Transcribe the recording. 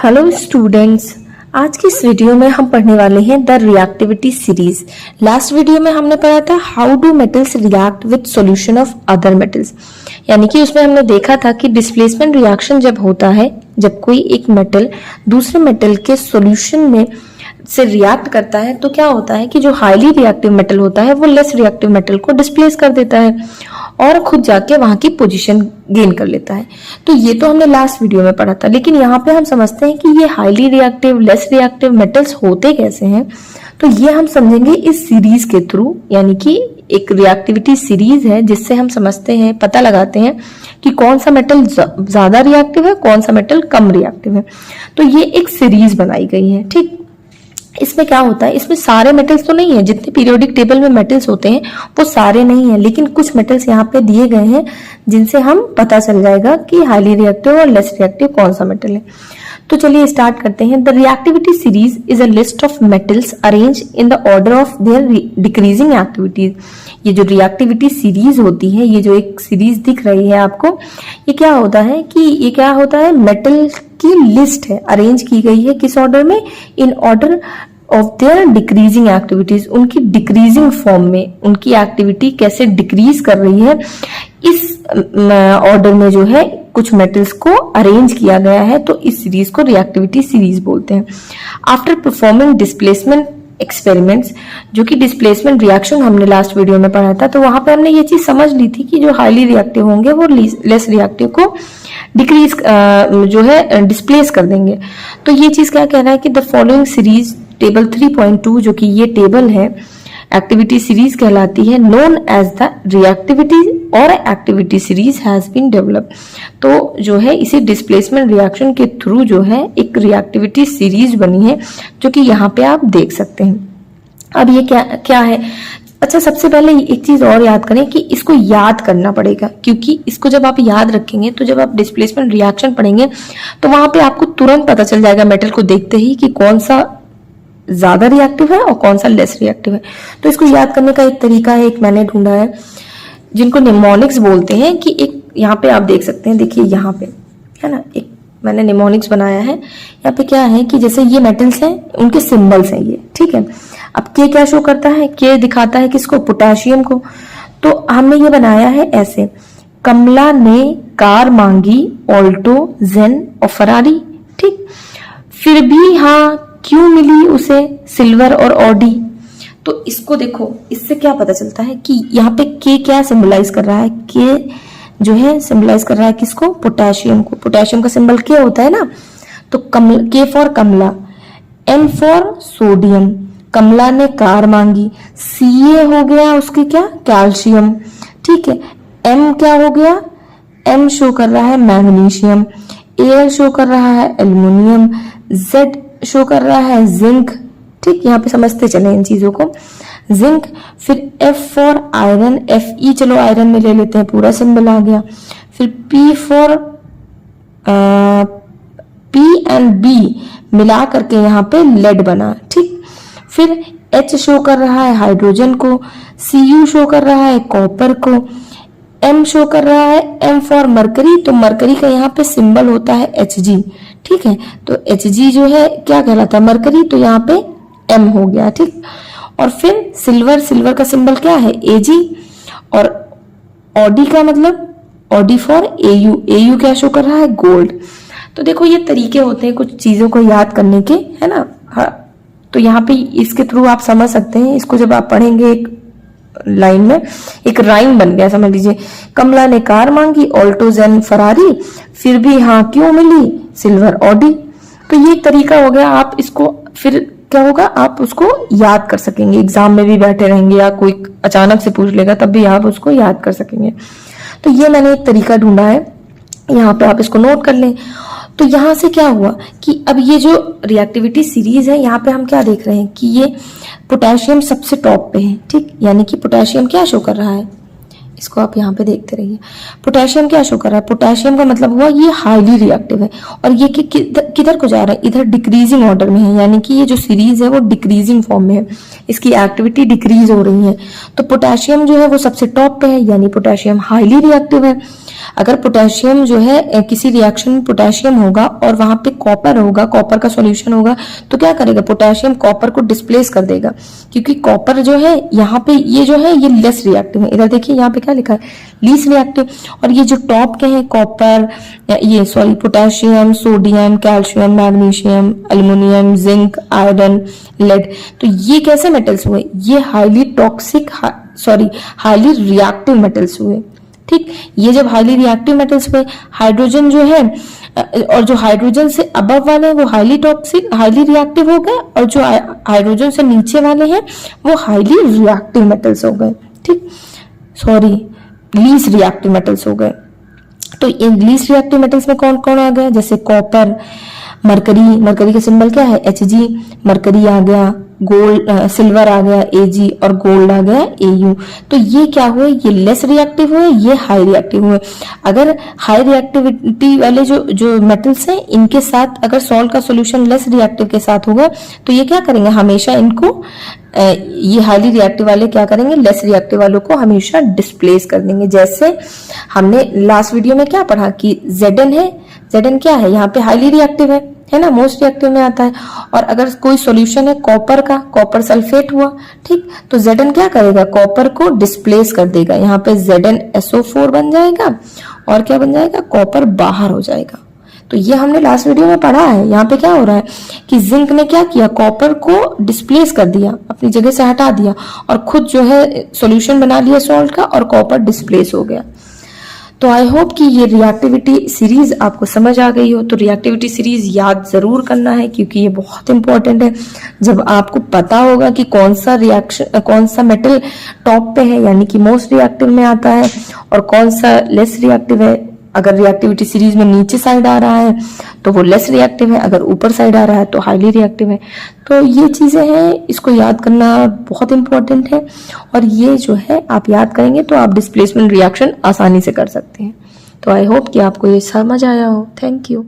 Hello students, आज की इस वीडियो में हम पढ़ने वाले हैं the reactivity series. Last video में हमने पढ़ा था how do metals react with solution of other metals, यानी कि उसमें हमने देखा था कि डिस्प्लेसमेंट रिएक्शन जब होता है, जब कोई एक मेटल दूसरे मेटल के सॉल्यूशन में से रिएक्ट करता है तो क्या होता है कि जो हाईली रिएक्टिव मेटल होता है वो लेस रिएक्टिव मेटल को डिस्प्लेस कर देता है और खुद जाके वहां की पोजीशन गेन कर लेता है। तो ये तो हमने लास्ट वीडियो में पढ़ा था, लेकिन यहाँ पे हम समझते हैं कि ये highly reactive less reactive metals होते कैसे हैं। तो ये हम समझेंगे इस सीरीज के थ्रू, यानी कि एक रिएक्टिविटी सीरीज है जिससे हम समझते हैं, पता लगाते हैं कि कौन सा मेटल ज्यादा रिएक्टिव है, कौन सा मेटल कम रिएक्टिव है। तो ये एक सीरीज बनाई गई है। ठीक, इसमें क्या होता है, इसमें सारे मेटल्स तो नहीं है, जितने पीरियोडिक टेबल में मेटल्स होते हैं वो सारे नहीं है, लेकिन कुछ मेटल्स यहाँ पे दिए गए हैं जिनसे हम पता चल जाएगा कि हाईली रिएक्टिव और लेस रिएक्टिव कौन सा मेटल है। तो चलिए स्टार्ट करते हैं। The reactivity series is a list of metals arrange in the order of their decreasing activities. ये जो रिएक्टिविटी सीरीज होती है, ये जो एक सीरीज दिख रही है आपको, ये क्या होता है कि ये क्या होता है, मेटल की लिस्ट है, अरेंज की गई है किस ऑर्डर में, in order of their decreasing activities. उनकी डिक्रीजिंग फॉर्म में उनकी एक्टिविटी कैसे डिक्रीज कर रही है, इस ऑर्डर में जो है कुछ मेटल्स को अरेंज किया गया है। तो इस सीरीज को रिएक्टिविटी सीरीज बोलते हैं। आफ्टर परफॉर्मिंग डिस्प्लेसमेंट एक्सपेरिमेंट्स, जो कि डिस्प्लेसमेंट रिएक्शन हमने लास्ट वीडियो में पढ़ा था, तो वहां पे हमने ये चीज समझ ली थी कि जो हाईली रिएक्टिव होंगे वो लेस रिएक्टिव को डिक्रीज जो है डिस्प्लेस कर देंगे। तो ये चीज क्या कह रहा है कि द फॉलोइंग सीरीज टेबल 3.2, जो कि ये टेबल है, एक्टिविटी सीरीज कहलाती है, नोन एज द रिएक्टिविटी और activity series has been develop. तो जो है इसी डिस्प्लेसमेंट रिएक्शन के थ्रू जो है एक रिएक्टिविटी सीरीज बनी है, जो कि यहाँ पे आप देख सकते हैं। अब ये क्या है, अच्छा सबसे पहले एक चीज और याद करें कि इसको याद करना पड़ेगा, क्योंकि इसको जब आप याद रखेंगे तो जब आप डिस्प्लेसमेंट रिएक्शन पढ़ेंगे तो वहां पे आपको तुरंत पता चल जाएगा मेटल को देखते ही कि कौन सा ज्यादा रिएक्टिव है और कौन सा लेस रिएक्टिव है। तो इसको याद करने का एक तरीका है, एक मैंने ढूंढा है, जिनको निमोनिक्स बोलते हैं। कि एक यहाँ पे आप देख सकते हैं, देखिए यहाँ पे है ना, एक मैंने निमोनिक्स बनाया है। यहाँ पे क्या है कि जैसे ये मेटल्स हैं, उनके सिंबल्स हैं ये, ठीक है। अब के क्या शो करता है, के दिखाता है किसको, पोटेशियम को। तो हमने ये बनाया है ऐसे, कमला ने कार मांगी, ऑल्टो, जेन और फरारी। ठीक, फिर भी हाँ क्यों मिली उसे सिल्वर और ऑडी। तो इसको देखो, इससे क्या पता चलता है कि यहाँ पे के क्या सिंबलाइज कर रहा है, के जो है सिंबलाइज कर रहा है किसको, पोटेशियम को। पोटेशियम का सिंबल के होता है ना, तो K for Kamala, N for sodium, Kamala ने कार मांगी, सी हो गया उसके क्या, कैल्शियम, ठीक है। एम क्या हो गया, एम शो कर रहा है मैग्नीशियम, ए शो कर रहा है एल्युमिनियम, जेड शो कर रहा है जिंक। ठीक, यहाँ पे समझते चले इन चीजों को, जिंक। फिर F for iron, F E, चलो आयरन में ले लेते हैं, पूरा सिंबल आ गया। फिर P for P and B मिला करके यहाँ पे लेड बना। ठीक, फिर एच शो कर रहा है हाइड्रोजन को, सी यू शो कर रहा है कॉपर को, एम शो कर रहा है एम फॉर मरकरी, तो मरकरी का यहाँ पे सिंबल होता है एच जी। ठीक है, तो एच जी जो है क्या कहलाता है, मरकरी, तो यहाँ पे एम हो गया। ठीक, और फिर सिल्वर, सिल्वर का सिंबल क्या है, ए जी, और ऑडी का मतलब Audi for a you, A you क्या शो कर रहा है, गोल्ड। तो देखो ये तरीके होते हैं कुछ चीजों को याद करने के, है ना। हाँ, तो यहाँ पे इसके थ्रू आप समझ सकते हैं, इसको जब आप पढ़ेंगे एक लाइन में एक राइम बन गया, समझ लीजिए, कमला ने कार मांगी, ऑल्टो, जेन, फरारी, फिर भी हाँ क्यों मिली सिल्वर, ऑडी। तो ये तरीका हो गया, आप इसको फिर क्या होगा, आप उसको याद कर सकेंगे, एग्जाम में भी बैठे रहेंगे या कोई अचानक से पूछ लेगा तब भी आप उसको याद कर सकेंगे। तो ये मैंने एक तरीका ढूंढा है, यहाँ पे आप इसको नोट कर लें। तो यहाँ से क्या हुआ कि अब ये जो रिएक्टिविटी सीरीज है, यहाँ पे हम क्या देख रहे हैं कि ये पोटेशियम सबसे टॉप पे है। ठीक, यानी कि पोटेशियम क्या शो कर रहा है, इसको आप यहाँ पे देखते रहिए, पोटेशियम क्या शो कर रहा है, पोटेशियम का मतलब हुआ ये हाईली रिएक्टिव है, और ये किधर को जा रहा है, इधर डिक्रीजिंग ऑर्डर में है, यानी कि ये जो सीरीज है वो डिक्रीजिंग फॉर्म में है, इसकी एक्टिविटी डिक्रीज हो रही है। तो पोटेशियम जो है वो सबसे टॉप पे है, यानी पोटेशियम हाईली रिएक्टिव है। अगर पोटेशियम जो है किसी रिएक्शन में पोटेशियम होगा और वहां पे कॉपर होगा, कॉपर का सॉल्यूशन होगा, तो क्या करेगा, पोटेशियम कॉपर को डिस्प्लेस कर देगा, क्योंकि कॉपर जो है यहाँ पे ये जो है ये लेस रिएक्टिव है। इधर देखिए यहाँ पे क्या लिखा है, लीस्ट रिएक्टिव। और ये जो टॉप के हैं कॉपर, ये sorry potassium, sodium, calcium, magnesium, aluminium, zinc, iron, lead, तो ये कैसे मेटल्स हुए, ये highly toxic highly reactive metals हुए। ठीक, ये जब हाईली रिएक्टिव मेटल्स हुए, हाइड्रोजन जो है और जो हाइड्रोजन से अबव वाले हैं वो हाईली टॉक्सिक हाईली रिएक्टिव हो गए, और जो हाइड्रोजन से नीचे वाले हैं वो हाईली रिएक्टिव मेटल्स हो गए। ठीक, सॉरी लीस्ट रिएक्टिव मेटल्स हो गए। तो इन लीस्ट रिएक्टिव मेटल्स में कौन कौन आ गया, जैसे कॉपर, मरकरी, मरकरी का सिंबल क्या है, Hg, मरकरी आ गया, गोल्ड, सिल्वर आ गया Ag, और गोल्ड आ गया Au। तो ये क्या हुए, ये लेस रिएक्टिव हुए, ये हाई रिएक्टिव हुए। अगर हाई रिएक्टिविटी वाले जो मेटल्स हैं इनके साथ अगर सॉल्ट का सॉल्यूशन लेस रिएक्टिव के साथ होगा तो ये क्या करेंगे, हमेशा इनको ये हाईली रिएक्टिव वाले क्या करेंगे, लेस रिएक्टिव वालों को हमेशा डिस्प्लेस कर देंगे। जैसे हमने लास्ट वीडियो में क्या पढ़ा कि Zn है, Zn क्या है, यहाँ पे हाईली रिएक्टिव है ना, मोस्ट रिएक्टिव में आता है। और अगर कोई सॉल्यूशन है कॉपर का, कॉपर सल्फेट हुआ, ठीक, तो Zn क्या करेगा, कॉपर को डिस्प्लेस कर देगा, यहाँ पे ZnSO4 बन जाएगा और क्या बन जाएगा, कॉपर बाहर हो जाएगा। तो ये हमने लास्ट वीडियो में पढ़ा है। यहाँ पे क्या हो रहा है कि जिंक ने क्या किया, कॉपर को डिस्प्लेस कर दिया, अपनी जगह से हटा दिया और खुद जो है सॉल्यूशन बना लिया सॉल्ट का और कॉपर डिस्प्लेस हो गया। तो आई होप कि ये रिएक्टिविटी सीरीज आपको समझ आ गई हो। तो रिएक्टिविटी सीरीज याद जरूर करना है क्योंकि ये बहुत इंपॉर्टेंट है। जब आपको पता होगा कि कौन सा मेटल टॉप पे है यानी कि मोस्ट रिएक्टिव में आता है और कौन सा लेस रिएक्टिव है, अगर रिएक्टिविटी सीरीज में नीचे साइड आ रहा है तो वो लेस रिएक्टिव है, अगर ऊपर साइड आ रहा है तो हाईली रिएक्टिव है। तो ये चीजें हैं, इसको याद करना बहुत इंपॉर्टेंट है और ये जो है आप याद करेंगे तो आप डिस्प्लेसमेंट रिएक्शन आसानी से कर सकते हैं। तो आई होप कि आपको ये समझ आया हो। Thank you.